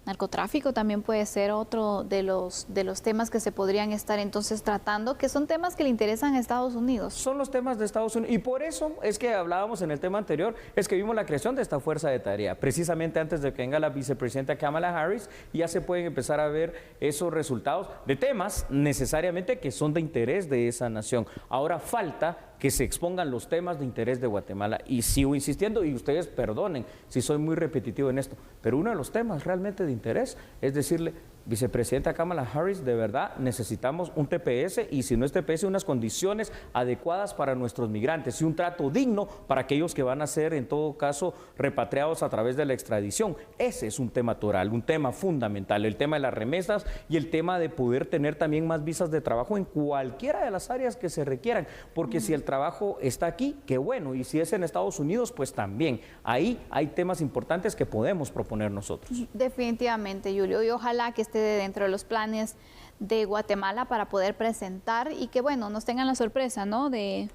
Narcotráfico también puede ser otro de los temas que se podrían estar entonces tratando, que son temas que le interesan a Estados Unidos. Son los temas de Estados Unidos y por eso es que hablábamos en el tema anterior, es que vimos la creación de esta fuerza de tarea, precisamente antes de que venga la vicepresidenta Kamala Harris, ya se pueden empezar a ver esos resultados de temas necesariamente que son de interés de esa nación. Ahora falta que se expongan los temas de interés de Guatemala y sigo insistiendo y ustedes perdonen si soy muy repetitivo en esto, pero uno de los temas realmente de interés es decirle, vicepresidenta Kamala Harris, de verdad necesitamos un TPS y si no es TPS, unas condiciones adecuadas para nuestros migrantes y un trato digno para aquellos que van a ser en todo caso repatriados a través de la extradición. Ese es un tema toral, un tema fundamental, el tema de las remesas y el tema de poder tener también más visas de trabajo en cualquiera de las áreas que se requieran, porque si el trabajo está aquí, qué bueno, y si es en Estados Unidos, pues también. Ahí hay temas importantes que podemos proponer nosotros. Definitivamente, Julio, y ojalá que esté dentro de los planes de Guatemala para poder presentar y que, bueno, nos tengan la sorpresa, ¿no? De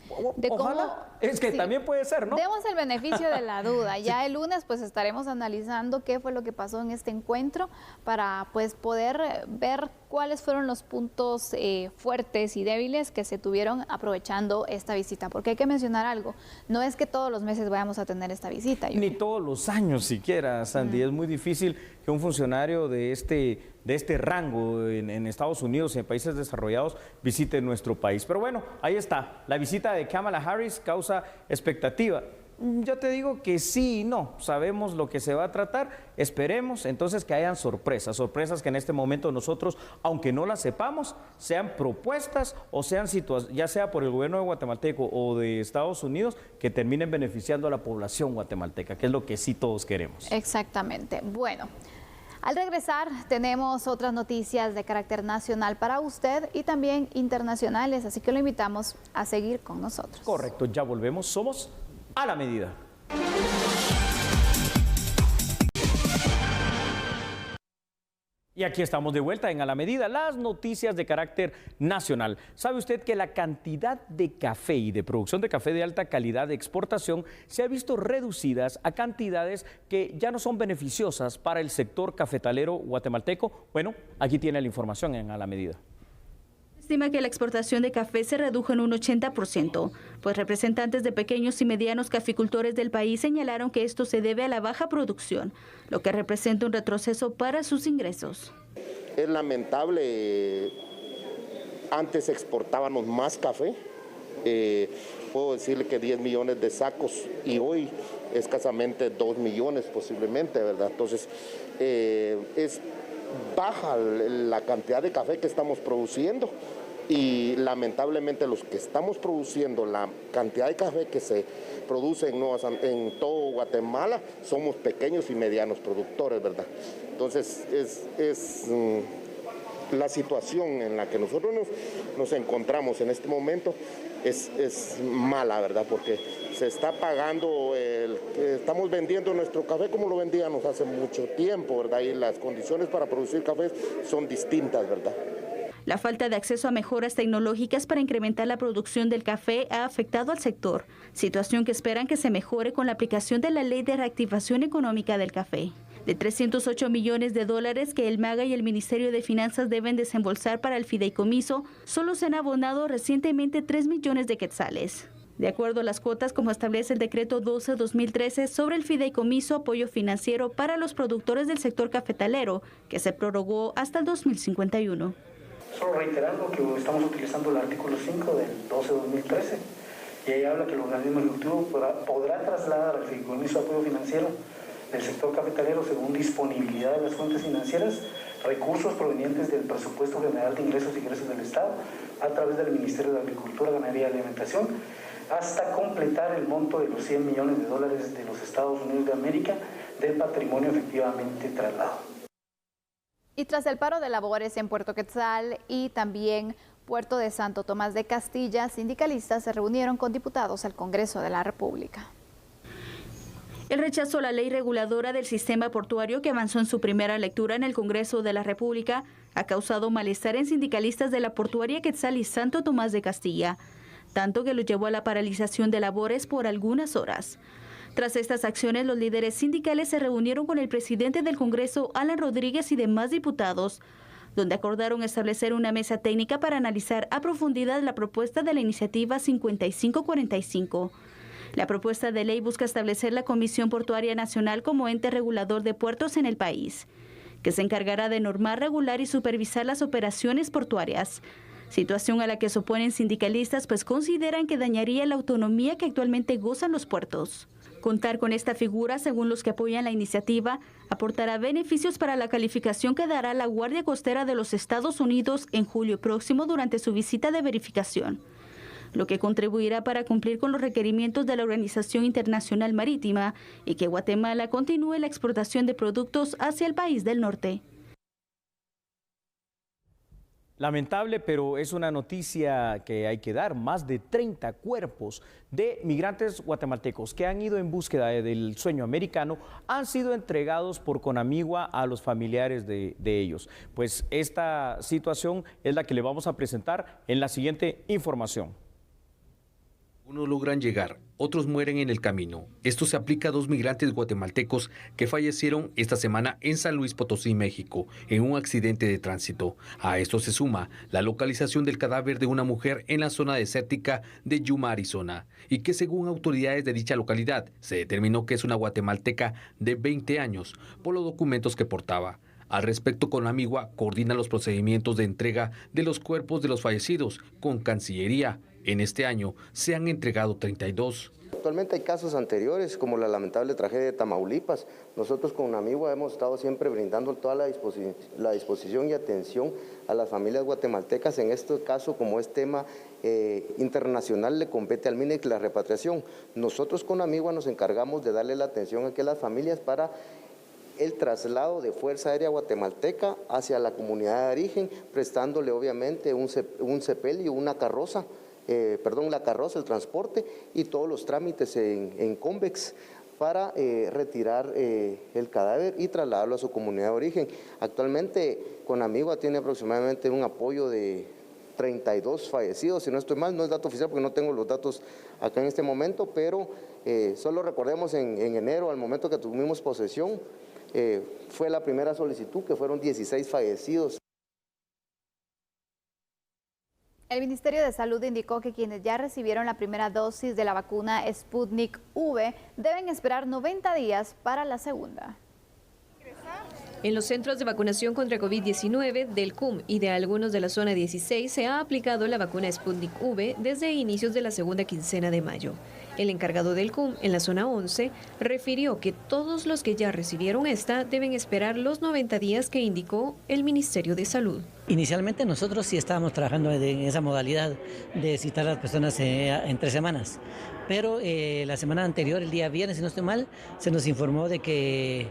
ojalá. Cómo... Es que también puede ser, ¿no? Demos el beneficio de la duda. Ya el lunes, pues, estaremos analizando qué fue lo que pasó en este encuentro para, pues, poder ver ¿cuáles fueron los puntos fuertes y débiles que se tuvieron aprovechando esta visita? Porque hay que mencionar algo, no es que todos los meses vayamos a tener esta visita. Ni todos los años siquiera, Sandy. Es muy difícil que un funcionario de este rango en Estados Unidos y en países desarrollados visite nuestro país. Pero bueno, ahí está, la visita de Kamala Harris causa expectativa. Yo te digo que sí y no, sabemos lo que se va a tratar, esperemos entonces que hayan sorpresas que en este momento nosotros, aunque no las sepamos, sean propuestas o sean ya sea por el gobierno de guatemalteco o de Estados Unidos, que terminen beneficiando a la población guatemalteca, que es lo que sí todos queremos. Exactamente. Bueno, al regresar tenemos otras noticias de carácter nacional para usted y también internacionales, así que lo invitamos a seguir con nosotros. Correcto, ya volvemos, somos A la Medida. Y aquí estamos de vuelta en A la Medida, las noticias de carácter nacional. ¿Sabe usted que la cantidad de café y de producción de café de alta calidad de exportación se ha visto reducidas a cantidades que ya no son beneficiosas para el sector cafetalero guatemalteco? Bueno, aquí tiene la información en A la Medida. Estima que la exportación de café se redujo en un 80%, pues representantes de pequeños y medianos caficultores del país señalaron que esto se debe a la baja producción, lo que representa un retroceso para sus ingresos. Es lamentable, antes exportábamos más café, puedo decirle que 10 millones de sacos y hoy escasamente 2 millones posiblemente, ¿verdad? Entonces, es baja la cantidad de café que estamos produciendo y lamentablemente los que estamos produciendo, la cantidad de café que se produce en todo Guatemala, somos pequeños y medianos productores, ¿verdad? Entonces es la situación en la que nosotros nos encontramos en este momento es mala, ¿verdad? Porque se está pagando, estamos vendiendo nuestro café como lo vendíamos hace mucho tiempo, ¿verdad? Y las condiciones para producir café son distintas, ¿verdad? La falta de acceso a mejoras tecnológicas para incrementar la producción del café ha afectado al sector, situación que esperan que se mejore con la aplicación de la Ley de Reactivación Económica del Café. De 308 millones de dólares que el MAGA y el Ministerio de Finanzas deben desembolsar para el fideicomiso, solo se han abonado recientemente 3 millones de quetzales. De acuerdo a las cuotas como establece el decreto 12-2013 sobre el fideicomiso apoyo financiero para los productores del sector cafetalero, que se prorrogó hasta el 2051. Solo reiterando que estamos utilizando el artículo 5 del 12-2013 y ahí habla que el organismo ejecutivo podrá trasladar al fideicomiso de apoyo financiero del sector cafetalero según disponibilidad de las fuentes financieras recursos provenientes del presupuesto general de ingresos y egresos del Estado a través del Ministerio de Agricultura, Ganadería y Alimentación hasta completar el monto de los 100 millones de dólares de los Estados Unidos de América del patrimonio efectivamente trasladado. Y tras el paro de labores en Puerto Quetzal y también Puerto de Santo Tomás de Castilla, sindicalistas se reunieron con diputados al Congreso de la República. El rechazo a la ley reguladora del sistema portuario que avanzó en su primera lectura en el Congreso de la República ha causado malestar en sindicalistas de la portuaria Quetzal y Santo Tomás de Castilla, tanto que lo llevó a la paralización de labores por algunas horas. Tras estas acciones, los líderes sindicales se reunieron con el presidente del Congreso, Alan Rodríguez, y demás diputados, donde acordaron establecer una mesa técnica para analizar a profundidad la propuesta de la iniciativa 5545. La propuesta de ley busca establecer la Comisión Portuaria Nacional como ente regulador de puertos en el país, que se encargará de normar, regular y supervisar las operaciones portuarias, situación a la que se oponen sindicalistas pues consideran que dañaría la autonomía que actualmente gozan los puertos. Contar con esta figura, según los que apoyan la iniciativa, aportará beneficios para la calificación que dará la Guardia Costera de los Estados Unidos en julio próximo durante su visita de verificación, lo que contribuirá para cumplir con los requerimientos de la Organización Internacional Marítima y que Guatemala continúe la exportación de productos hacia el país del norte. Lamentable, pero es una noticia que hay que dar. Más de 30 cuerpos de migrantes guatemaltecos que han ido en búsqueda del sueño americano han sido entregados por Conamigua a los familiares de ellos. Pues esta situación es la que le vamos a presentar en la siguiente información. Unos logran llegar, otros mueren en el camino. Esto se aplica a 2 migrantes guatemaltecos que fallecieron esta semana en San Luis Potosí, México, en un accidente de tránsito. A esto se suma la localización del cadáver de una mujer en la zona desértica de Yuma, Arizona, y que según autoridades de dicha localidad se determinó que es una guatemalteca de 20 años por los documentos que portaba. Al respecto, Conamigua coordina los procedimientos de entrega de los cuerpos de los fallecidos con Cancillería. En este año se han entregado 32. Actualmente hay casos anteriores, como la lamentable tragedia de Tamaulipas. Nosotros con Conamigua hemos estado siempre brindando toda la disposición y atención a las familias guatemaltecas. En este caso, como es tema internacional, le compete al MINEC la repatriación. Nosotros con Conamigua nos encargamos de darle la atención a aquellas familias para el traslado de Fuerza Aérea Guatemalteca hacia la comunidad de origen, prestándole obviamente un cepel y una carroza, la carroza, el transporte y todos los trámites en Convex para retirar el cadáver y trasladarlo a su comunidad de origen. Actualmente Conamigua tiene aproximadamente un apoyo de 32 fallecidos, si no estoy mal, no es dato oficial porque no tengo los datos acá en este momento, pero solo recordemos en enero, al momento que tuvimos posesión, fue la primera solicitud, que fueron 16 fallecidos. El Ministerio de Salud indicó que quienes ya recibieron la primera dosis de la vacuna Sputnik V deben esperar 90 días para la segunda. En los centros de vacunación contra COVID-19 del CUM y de algunos de la zona 16 se ha aplicado la vacuna Sputnik V desde inicios de la segunda quincena de mayo. El encargado del CUM en la zona 11 refirió que todos los que ya recibieron esta deben esperar los 90 días que indicó el Ministerio de Salud. Inicialmente nosotros sí estábamos trabajando en esa modalidad de citar a las personas en 3 semanas, pero la semana anterior, el día viernes, si no estoy mal, se nos informó de que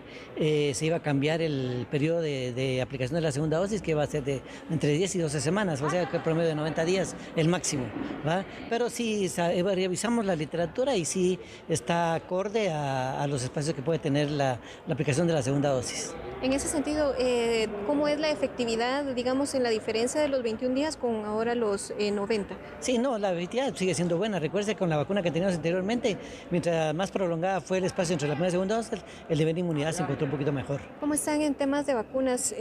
se iba a cambiar el periodo de aplicación de la segunda dosis, que iba a ser de entre 10 y 12 semanas, o sea que el promedio de 90 días, el máximo, ¿va? Pero sí revisamos la literatura y sí está acorde a los espacios que puede tener la aplicación de la segunda dosis. En ese sentido, ¿cómo es la efectividad, digamos, en la diferencia de los 21 días con ahora los 90? Sí, no, la efectividad sigue siendo buena. Recuerde que con la vacuna que teníamos anteriormente, mientras más prolongada fue el espacio entre la primera y segunda dosis, el nivel de inmunidad se encontró un poquito mejor. ¿Cómo están en temas de vacunas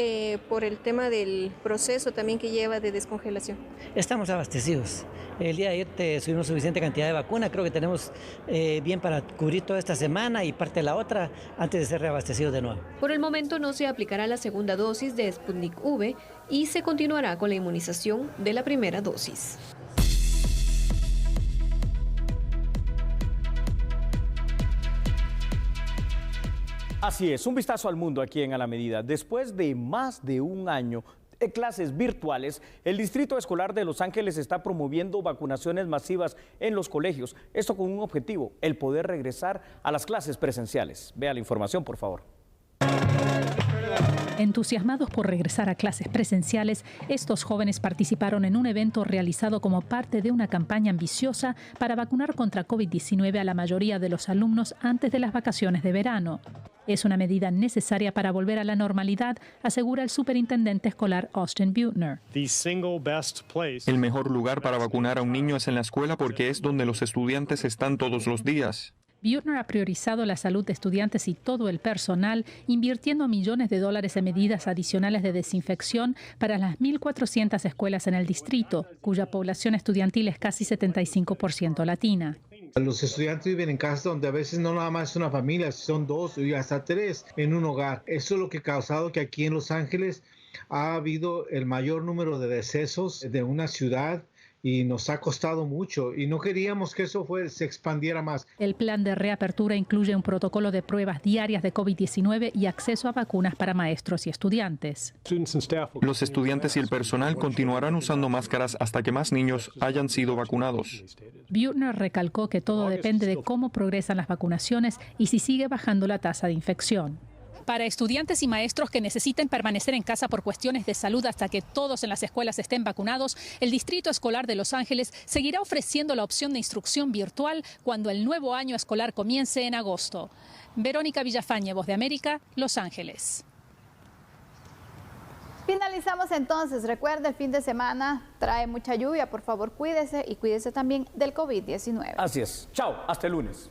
por el tema del proceso también que lleva de descongelación? Estamos abastecidos. El día de ayer subimos suficiente cantidad de vacuna. Creo que tenemos bien para cubrir toda esta semana y parte de la otra antes de ser reabastecidos de nuevo. Por el momento no se aplicará la segunda dosis de Sputnik V y se continuará con la inmunización de la primera dosis. Así es, un vistazo al mundo aquí en A la Medida. Después de más de un año de clases virtuales, el Distrito Escolar de Los Ángeles está promoviendo vacunaciones masivas en los colegios. Esto con un objetivo, el poder regresar a las clases presenciales. Vea la información, por favor. Entusiasmados por regresar a clases presenciales, estos jóvenes participaron en un evento realizado como parte de una campaña ambiciosa para vacunar contra COVID-19 a la mayoría de los alumnos antes de las vacaciones de verano. Es una medida necesaria para volver a la normalidad, asegura el superintendente escolar Austin Buettner. El mejor lugar para vacunar a un niño es en la escuela porque es donde los estudiantes están todos los días. Buettner ha priorizado la salud de estudiantes y todo el personal, invirtiendo millones de dólares en medidas adicionales de desinfección para las 1.400 escuelas en el distrito, cuya población estudiantil es casi 75% latina. Los estudiantes viven en casas donde a veces no nada más es una familia, son 2 y hasta 3 en un hogar. Eso es lo que ha causado que aquí en Los Ángeles ha habido el mayor número de decesos de una ciudad. Y nos ha costado mucho y no queríamos que eso se expandiera más. El plan de reapertura incluye un protocolo de pruebas diarias de COVID-19 y acceso a vacunas para maestros y estudiantes. Los estudiantes y el personal continuarán usando máscaras hasta que más niños hayan sido vacunados. Buettner recalcó que todo depende de cómo progresan las vacunaciones y si sigue bajando la tasa de infección. Para estudiantes y maestros que necesiten permanecer en casa por cuestiones de salud hasta que todos en las escuelas estén vacunados, el Distrito Escolar de Los Ángeles seguirá ofreciendo la opción de instrucción virtual cuando el nuevo año escolar comience en agosto. Verónica Villafañe, Voz de América, Los Ángeles. Finalizamos entonces. Recuerda, el fin de semana trae mucha lluvia. Por favor, cuídese y cuídese también del COVID-19. Así es. Chao, hasta el lunes.